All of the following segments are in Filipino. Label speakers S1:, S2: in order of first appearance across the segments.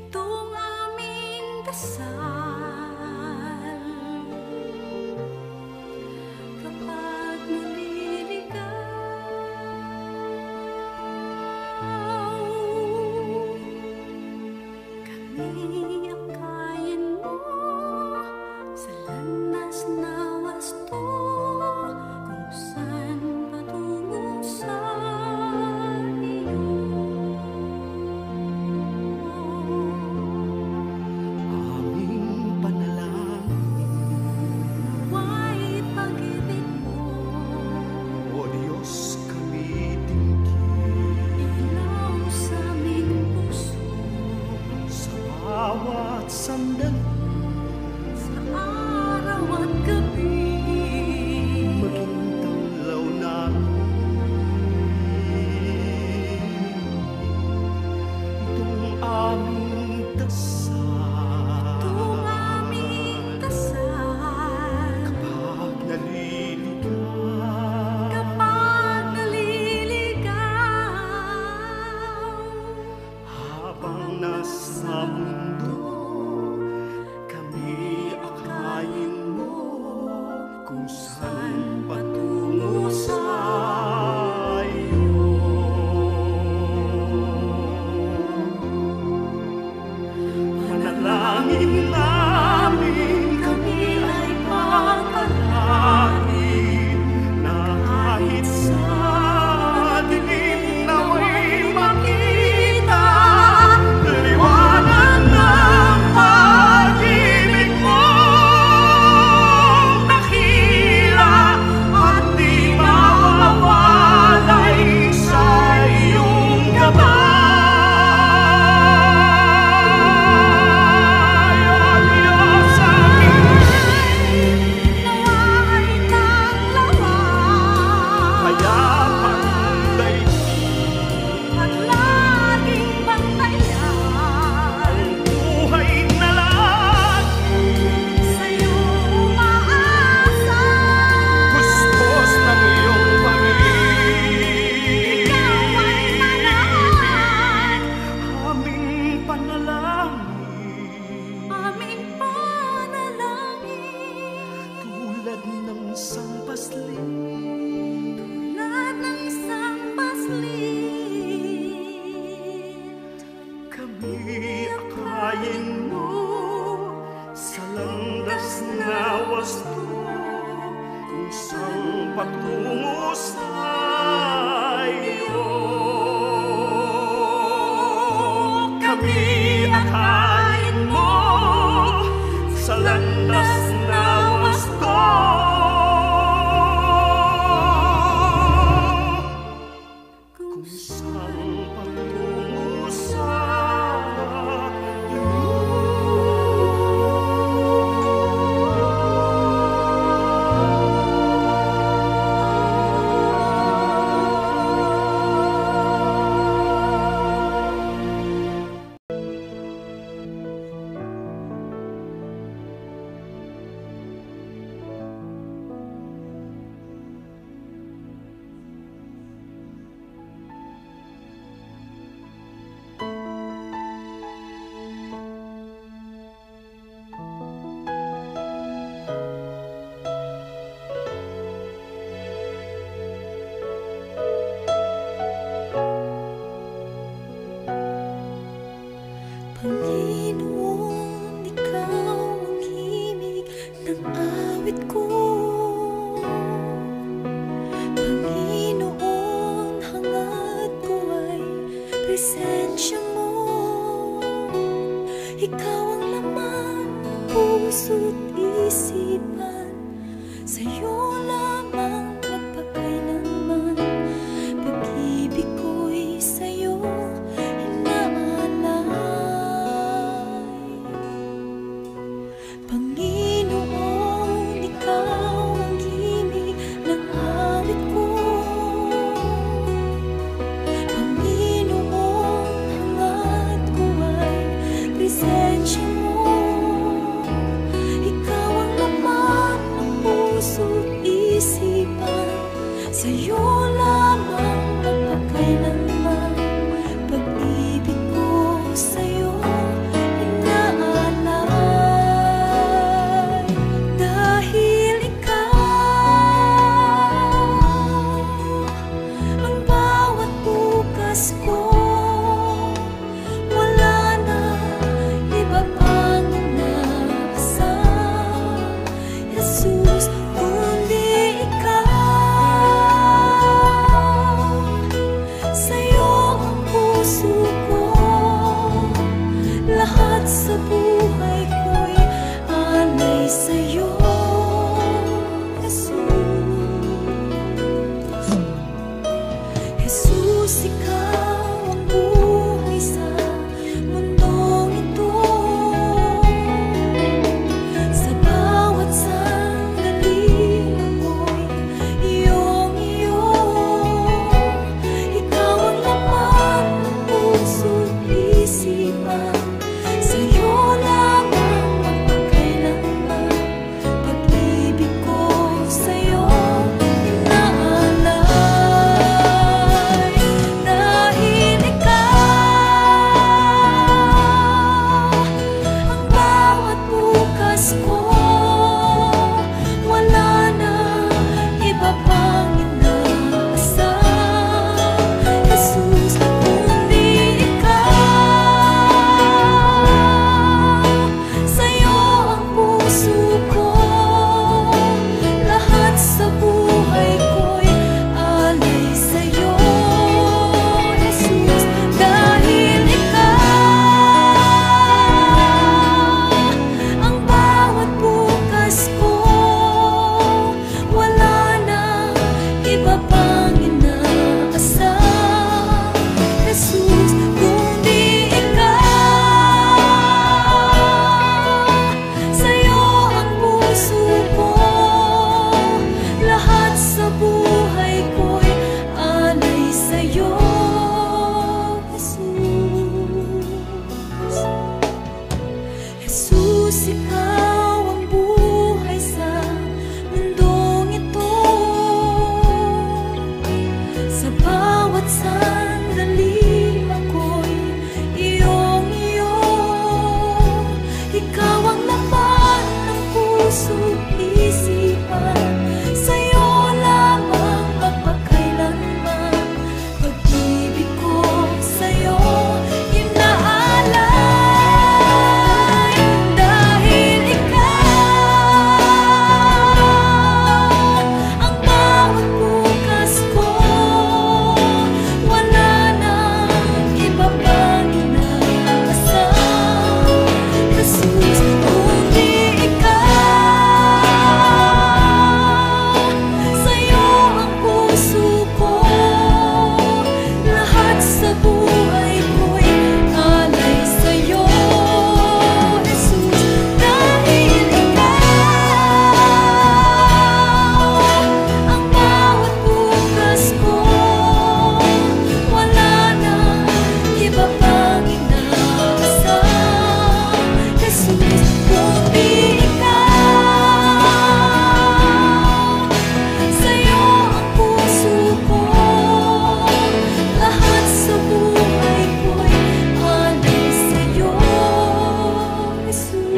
S1: itong aming dasal. Kapag naliligaw, kami akayin mo sa landas na wasto, kung saan patungo sa iyo.
S2: Aming panalangin,
S1: Nawa'y pag-ibig mo,
S2: O Diyos, kami dinggin
S1: ilaw sa aming puso,
S2: sa bawat sandali.
S1: sa araw at gabi.
S2: Maging tanglaw namin itong aming dasal.
S1: Itong aming dasal.
S2: Kapag naliligaw,
S1: Kapag naliligaw,
S2: habang nasa mundo, kami akayin mo kung saan patungo sa iyo. Manalangin namin kami ay pagpalain, na kahit sa dilim nawa'y makita liwanag ng pag-ibig mo, dakila at di mawawalay sa iyong gabay. O Diyos amin,
S1: nawa'y tanglawan,
S2: payapang daigdig,
S1: at laging bantayan,
S2: buhay na lagi,
S1: sa'yo umaasa.
S2: puspos ng iyong pag-ibig.
S1: Ikaw ay manahan,
S2: Aming panalangin,
S1: aming panalangin,
S2: tulad ng sampasli,
S1: tulad ng isang paslit.
S2: kami akayin mo sa landas na wasto, kung saan patungo sa iyo. Kami akayin mo sa landas na wasto, kung saan patungo sa iyo.
S1: Panginoon, ikaw ang himig ng awit ko. Panginoon, hangad ko ay presensya mo. Ikaw ang laman ng puso't isipan, sa'yo lamang magpakailanman. Pag-ibig ko'y sa'yo Panginoon, ikaw ang himig ng awit ko. Panginoon, hangad ko ay presensya mo. Ikaw ang laman ng puso't isipan, sa'yo lamang magpakailanman. Pag-ibig ko sa'yo Jesus, ikaw ang buhay sa mundong ito. Sa bawat sandali ako'y iyong-iyo. Ikaw ang laman ng puso't isipan, sa'yo lamang mapagkailanman. Pag-ibig ko sa'yo inaalay, dahil ikaw ang bawat bukas ko. Wala nang iba pang inaasam, Jesus, kundi ikaw. Sa'yo ang puso ko, lahat sa buhay ko'y alay sa'yo, Jesus. Dahil ikaw ang bawat bukas ko, wala nang iba pang inaasam, Jesus, kundi ikaw. Sa'yo ang puso ko, lahat sa buhay ko'y alay sa'yo, Jesus,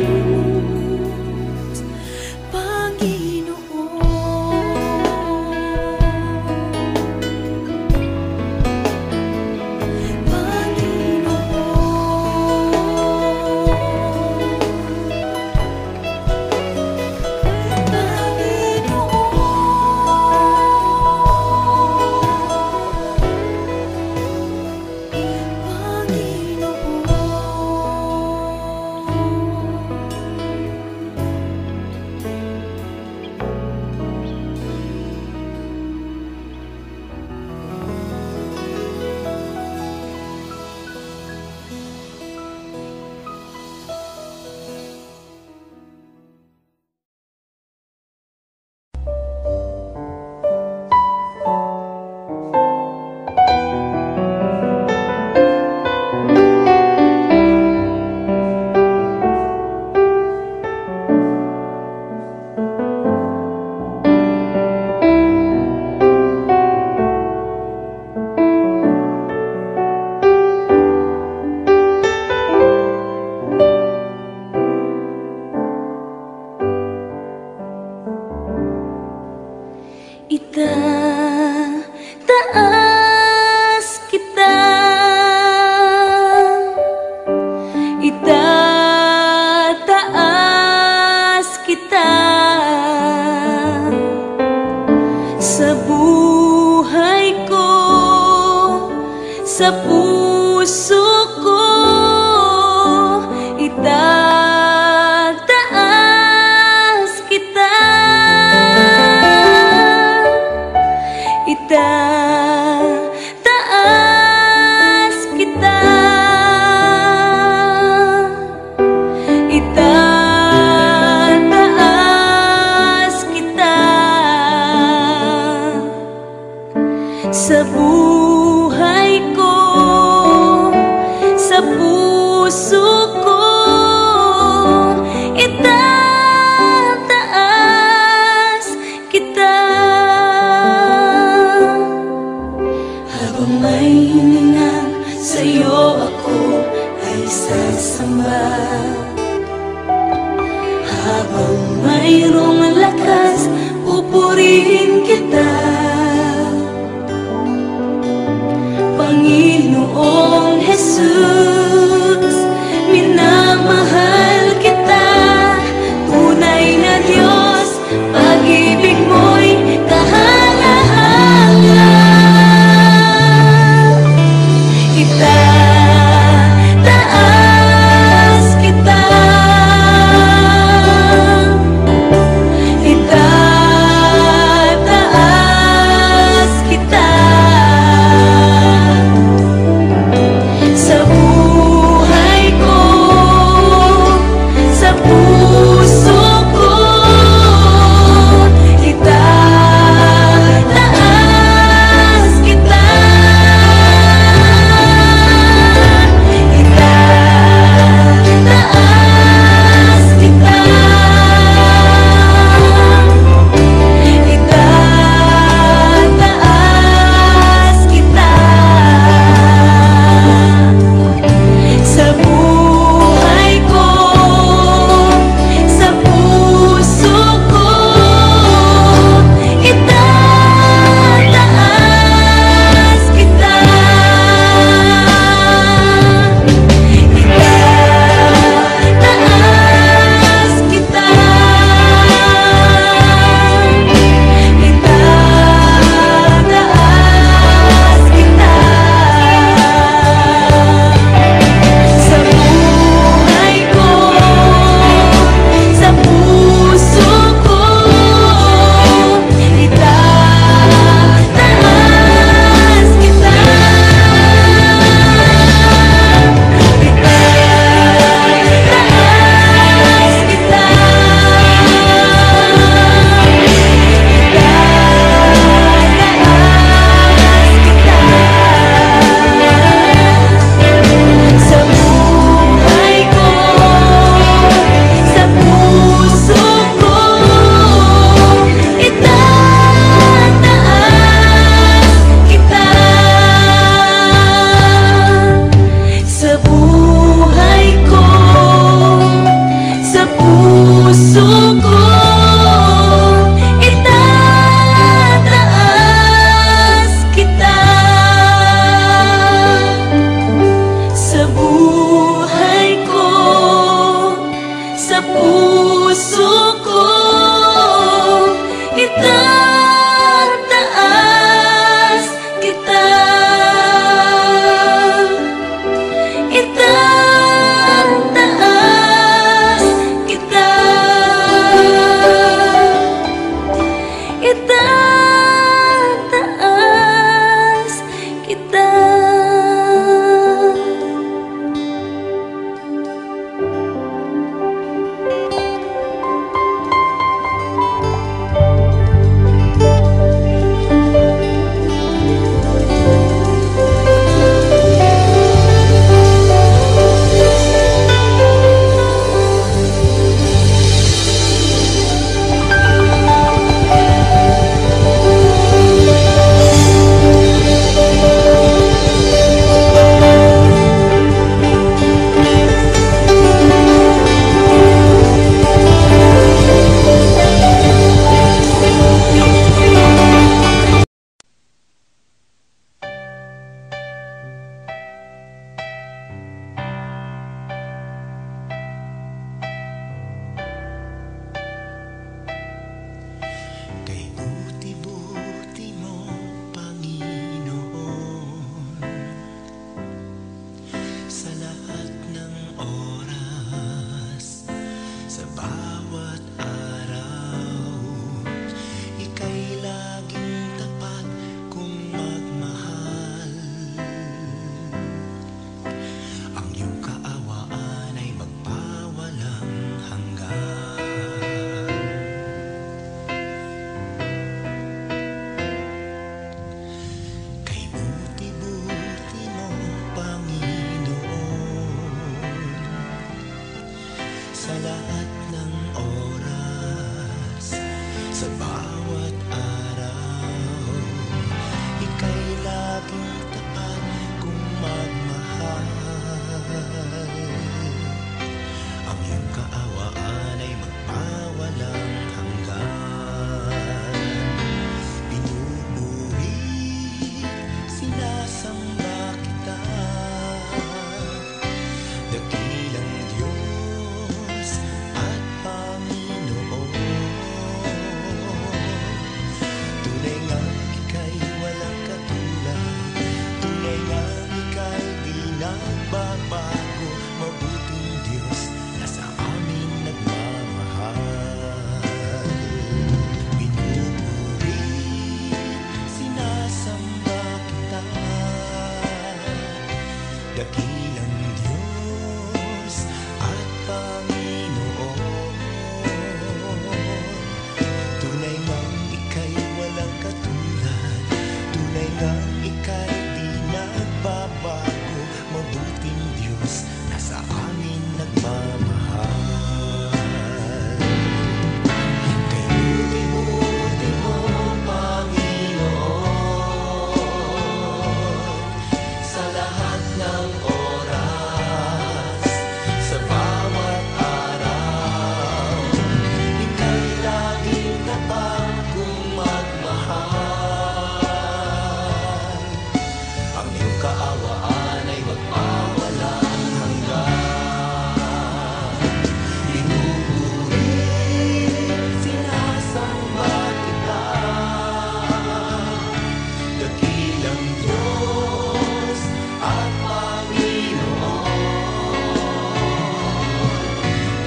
S1: itataas kita, itataas kita sa buhay ko, sa puso ko. Itataas kita, itataas kita, itataas kita sa buhay ko, sa puso ko. Itataas kita. Habang may hininga, sa'yo ako ay sasamba. Habang mayroong lakas, pupurihin kita, Panginoong Jesus. Minamahal kita, tunay na Diyos, pag-ibig mo'y kahala-hala. Itataas kita, itataas kita sa buhay
S3: sa lahat ng oras, sa bawat araw, ika'y laging tapat kung magmahal. Ang iyong kaawaan ay magpawalang hanggan. Pinupuri, sinasamba kita, dakilang Diyos at Panginoon. Tunay ngang ika'y walang katulad, tunay ngang ika'y di nagbabago. Mabuting Diyos na sa amin nagmamahal. Pinupuri, sinasamba kita, dakilang Diyos at Panginoon. Tunay ngang ika'y walang katulad, tunay ngang ika'y di nagbabago. Mabuting Diyos na sa amin nagmamahal. Kay buti-buti mo, Panginoon, sa lahat ng oras, sa bawat araw, ika'y laging tapat kung magmahal. Ang iyong kaawaan ay magpawalang hanggan. Pinupuri, sinasamba kita, dakilang Diyos at Panginoon.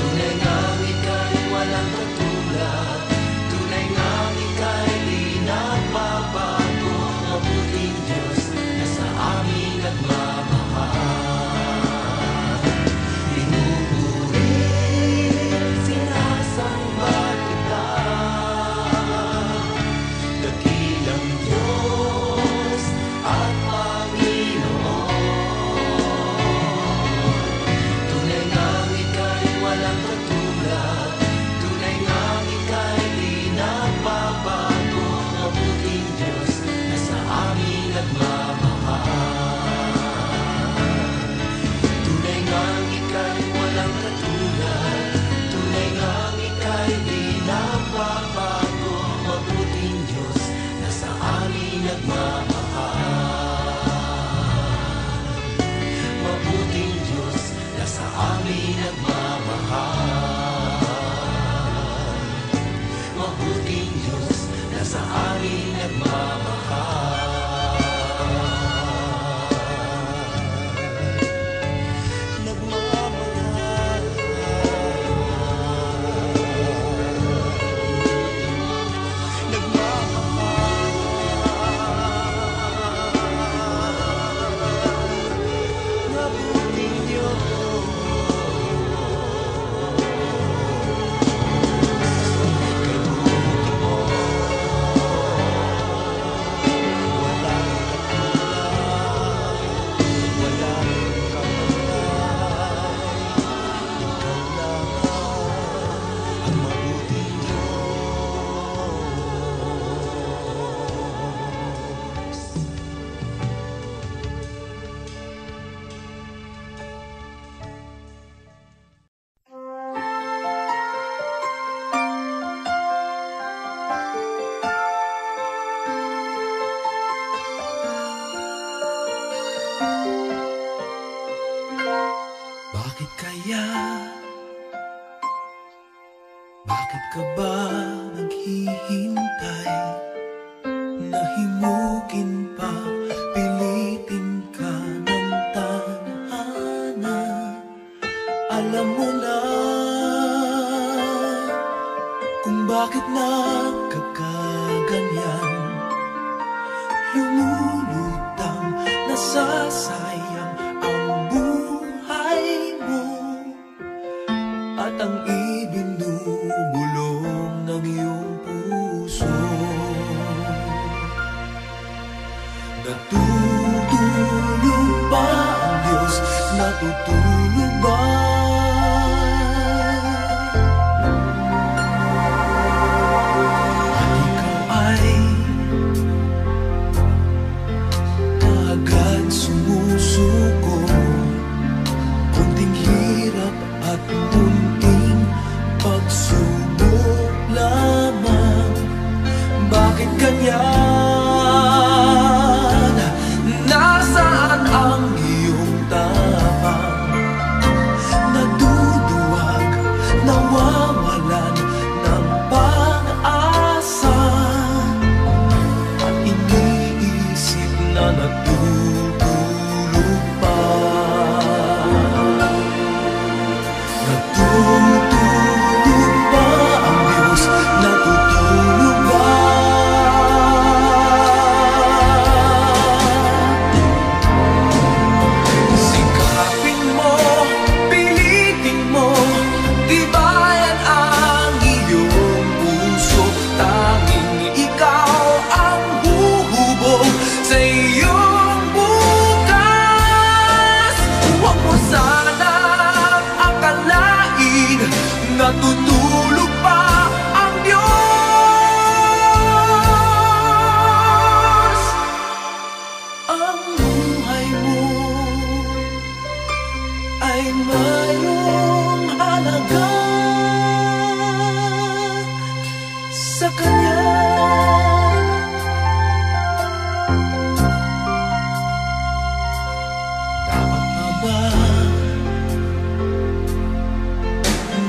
S3: Tunay ngang ika'y walang katulad, tunay ngang ika'y di nagbabago. Mabuting Diyos na sa amin nagmamahal. Pinupuri, sinasamba kita, dakilang Diyos at Panginoon. Tunay ngang ika'y walang katulad, tunay ngang ika'y di nagbabago. Mabuting Diyos na sa amin nagmamahal. Tunay ngang ika'y walang katulad, tunay ngang ika'y di nagbabago. Mabuting Diyos na sa amin nagmamahal. Mabuting Diyos na sa amin nagmamahal. Mabuting Diyos na sa amin nagmamahal. Nagmamahal. Nagmamahal. Mabuting Diyos. Kay buti mo, walang katulad, walang kapaglay. Ikaw lang ang mabuting Diyos. Bakit kaya? Bakit ka ba naghihintay? Nahimukin pa, pilitin ka ng tadhana. Alam mo na kung bakit nagkakaganyan. Lumulutang, nasasayang ang buhay mo at ang ibinubulong ng iyong puso. Natutulog ba ang Diyos? Natutulog ba? natutulog pa ang Diyos. Ang buhay mo ay mayroong halaga sa Kanya. Dapat na ba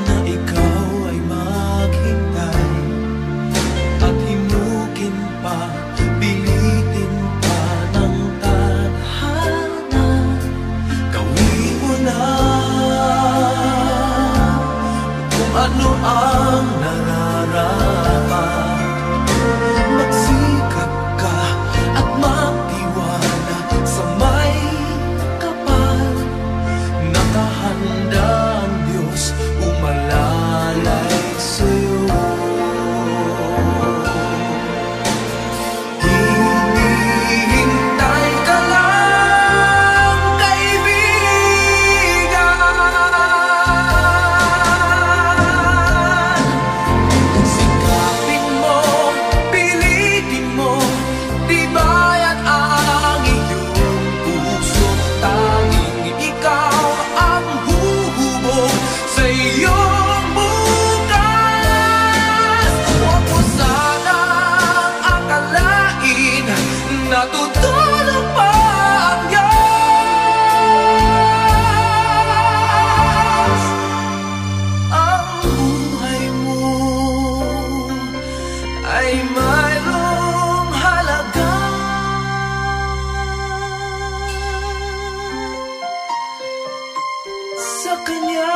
S3: na ikaw ay maghintay at himukin pa, pilitin pa ng tadhana? Gawin mo na kung ano ang nararapat. Magsikap ka at magtiwala sa may kapal. Nakahanda ang Diyos umalalay sa'yo. Hinihintay ka lang, kaibigan. Sikapin mo, pilitin mo, tibayan ang iyong puso. Tanging ikaw ang huhubog sa iyong bukas. Huwag mo sanang akalain na tutulog pa ang Diyos. Ang buhay mo ay mayroong halaga sa Kanya.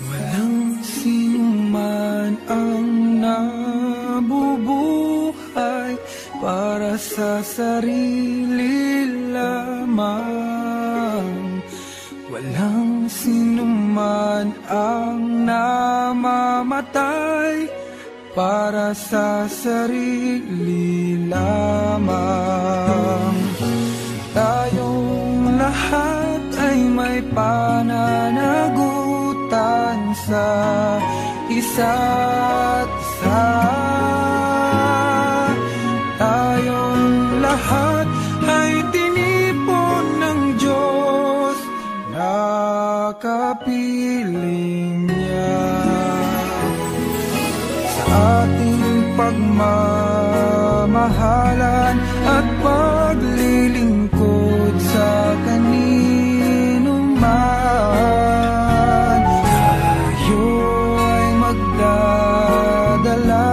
S3: Walang sinuman ang nabubuhay para sa sarili lamang. Walang sinuman ang namamatay para sa sarili lamang. Tayong lahat ay may pananagutan sa isa't isa. Tayong lahat ay tinipon ng Diyos na kapiling niya. Sa ating pagmamahalan at paglilingkod sa kanino man, tayo ay magdadala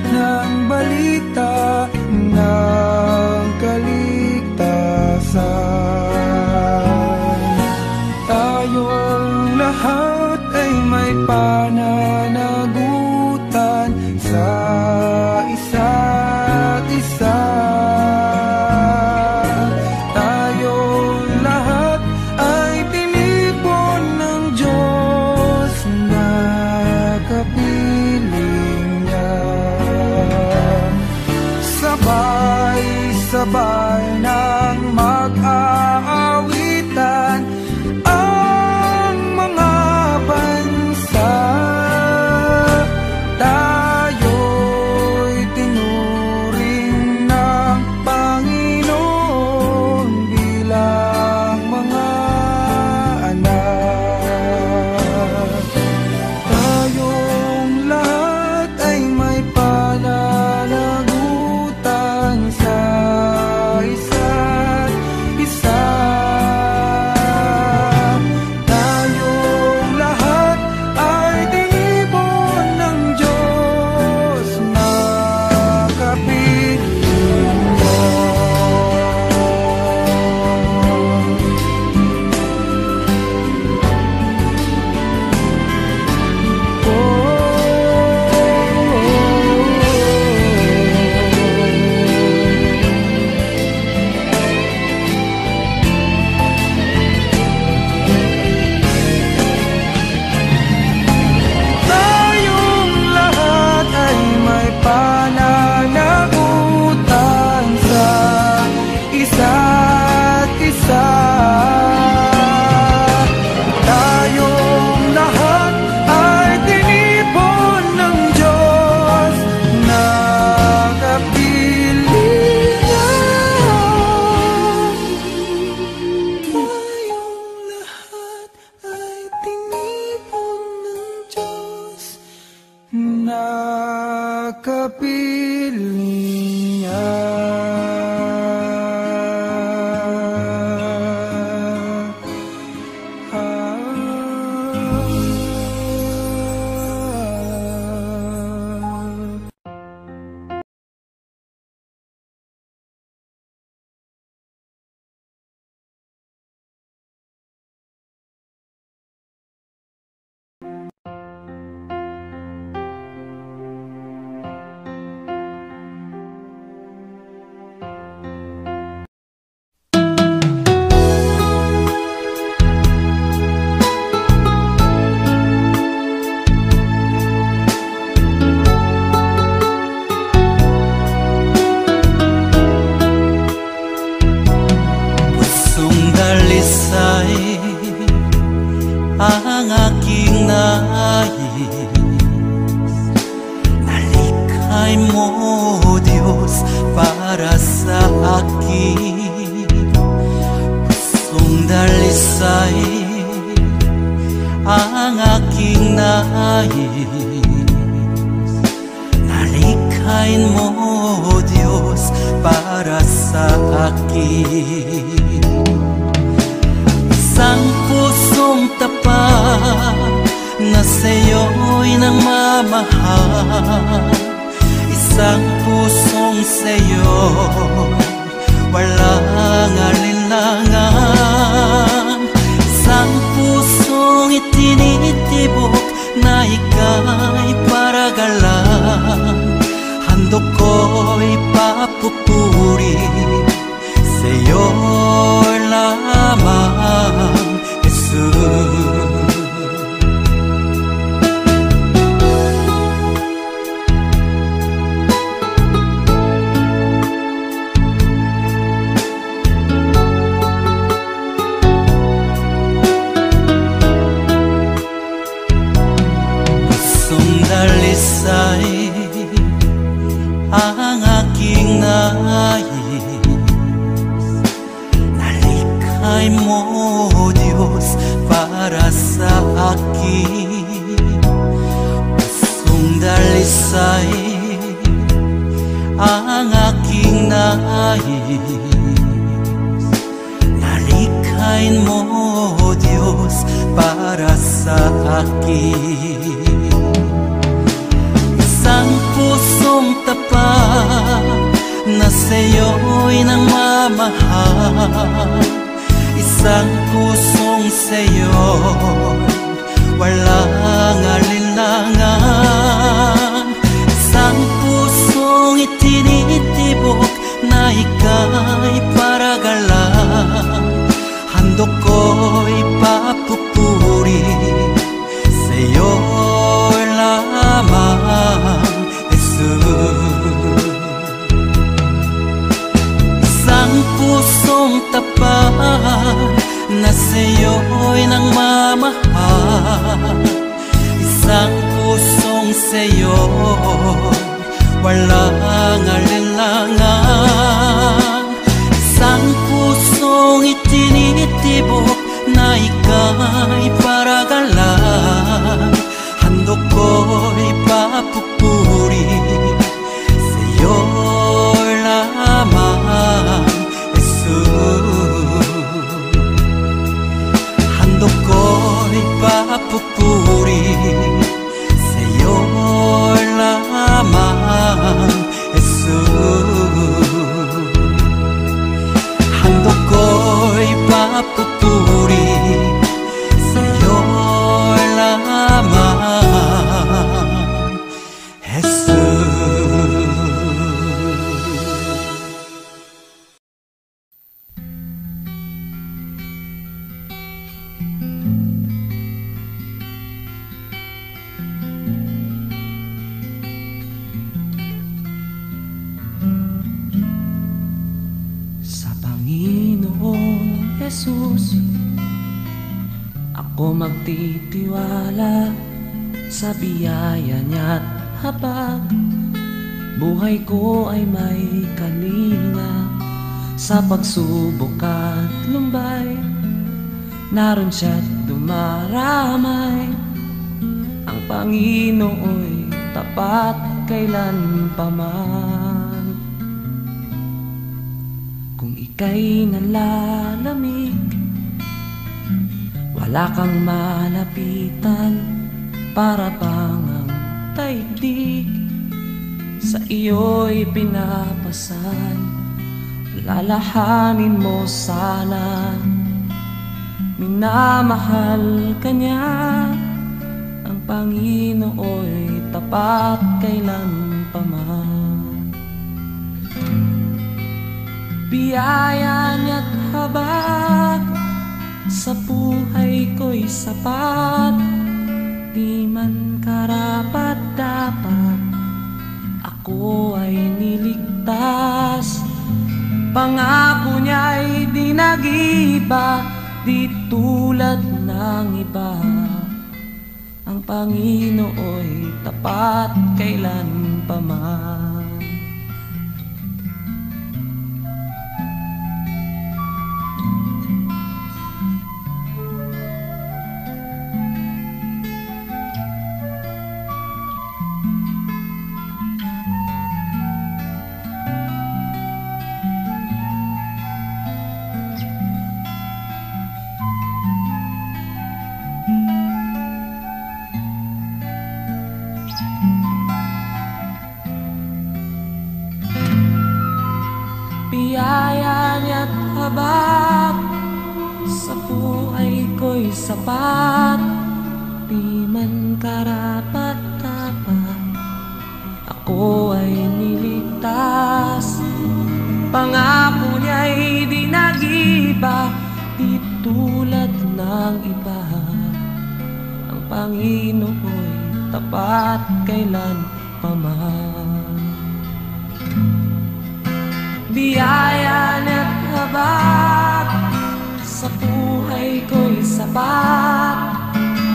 S3: ng balita ng kaligtasan. Tayong lahat ay may pananagutan sa isa't isa. Tayong lahat ay tinipon ng Diyos na kapiling niya. Sabay-sabay nang mag-aawitan ang mga bansa. Tayo'y tinuring ng Panginoon bilang mga anak. Tayong lahat ay may pananagutan sa nakapiling niya.
S4: Ang aking nais, nalikhay mo, Diyos, para sa akin. Pusong dalisay, ang aking nais, nalikhay mo, Diyos, para sa akin. Isang pusong tapat na sa'yo'y nagmamahal, isang pusong sa'yo walang alinlangan, isang pusong itinitibok na ika'y paragalan. Handog ko'y papupuri sa'yo lamang, Jesus. Pusong dalisay, ang aking nais, nalikhay mo, Diyos, para sa akin. Pusong dalisay, ang aking nais, nalikhay mo, Diyos, para sa akin. Isang pusong tapat na sa'yo'y nagmamahal, isang pusong sa'yo walang alinlangan, isang pusong itinitibok na ika'y paragalan. Handog ko'y papupuri sa'yo lamang, Jesus. Isang pusong tapat na sa'yo'y nagmamahal, isang pusong sa'yo walang alinlangan, isang pusong itinitibok na ika'y paragalan. Handog ko'y papupuri sa'yo lamang, Jesus. Handog ko'y papupuri sa'yo lamang, Jesus. Handog ko'y papupuri sa'yo lamang, Jesus.
S5: Sa Panginoong Jesus ako magtitiwala, sa biyaya niya't habag buhay ko ay may kalinga. Sa pagsubok at lumbay, naroon siya't dumaramay. Ang Panginoo'y tapat tapat kailan paman. Kung ika'y nalalamig, wala kang malapitan, para bang ang daigdig sa iyo'y pinapasan. Lalahanin mo sana, minamahal ka niya, ang Panginoo'y tapat kailan paman. Biyaya niya't habag sa buhay ko'y sapat, di man karapat dapat ako ay niligtas. Pangako niya'y di nag-iba, di tulad ng iba, ang Panginoo'y tapat kailan paman. Biyaya niya't habag sa buhay ko'y sapat, di man karapat dapat ako ay niligtas. Pangako niya'y di nag-iba, di tulad ng iba, ang Panginoo'y tapat kailan paman. Biyaya niya't habag sa buhay ko'y sapat,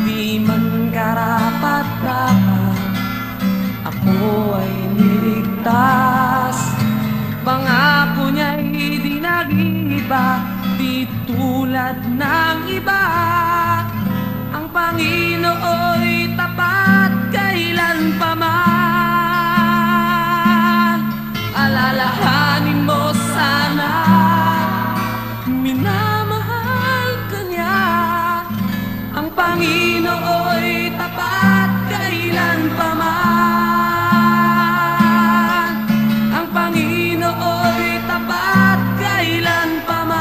S5: di man karapat dapat ako ay niligtas. Pangako niya'y di nag-iba, di tulad ng iba, ang Panginoo'y tapat kailan paman. Alalahanin mo sana, minamahal ka niya, ang Panginoo'y tapat kailan paman. Ang Panginoo'y tapat kailan paman.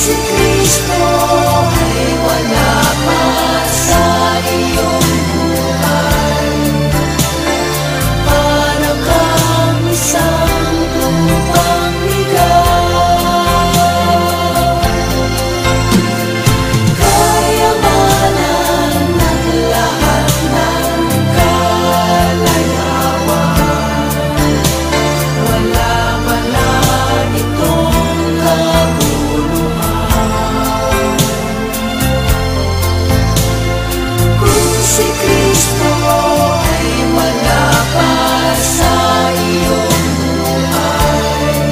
S1: si Kristo ay wala pa sa iyong buhay, para kang isang lupang ligaw, kayamanan ng lahat ng kalayawan, wala pala itong kabuluhan. Kung si Kristo ay wala pa sa iyong buhay,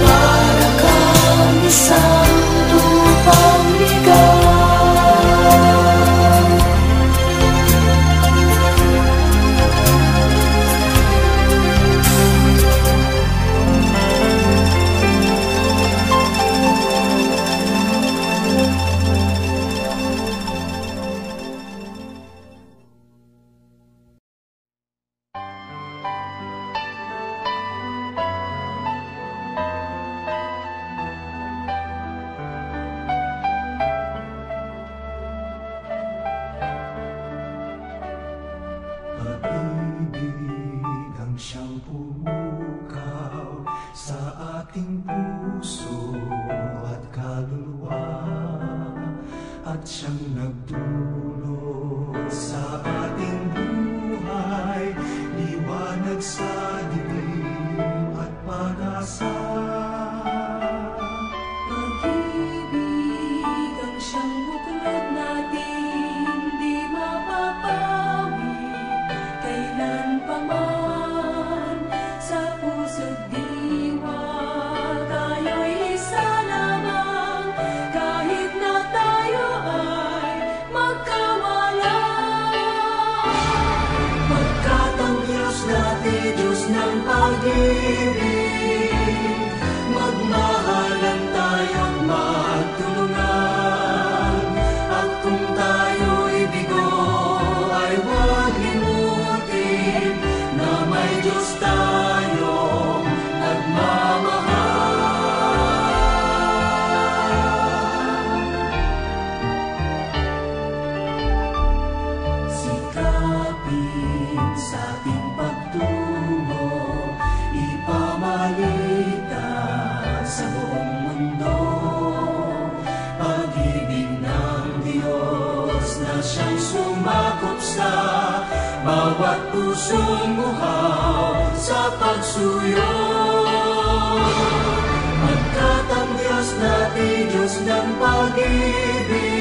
S1: para kang isang lupang ligaw.
S6: Pag-ibig ang siyang pumukaw sa ating puso at kaluluwa, at siyang nagdulot sa ating buhay, liwanag sa dilim at pag-asa.
S1: Pag-ibig ang siyang buklod natin, di mapapawi kailanpaman. Sa puso't diwa, tayo'y isa lamang, kahit na tayo ay magkawalan.
S6: Pagkat ang Diyos natin, Diyos ng pag-ibig, magmahalan tayo't magtulungan. At kung tayo'y bigo, ay huwag limutin na may Diyos tayong nagmamahal. Sikapin sa ating pagtungo, ipamalitan sa buong mundo, pag-ibig ng Diyos na siyang sumakop sa bawat pusong uhaw sa pagsuyo. Pagkat ang Diyos natin, Diyos ng pag-ibig,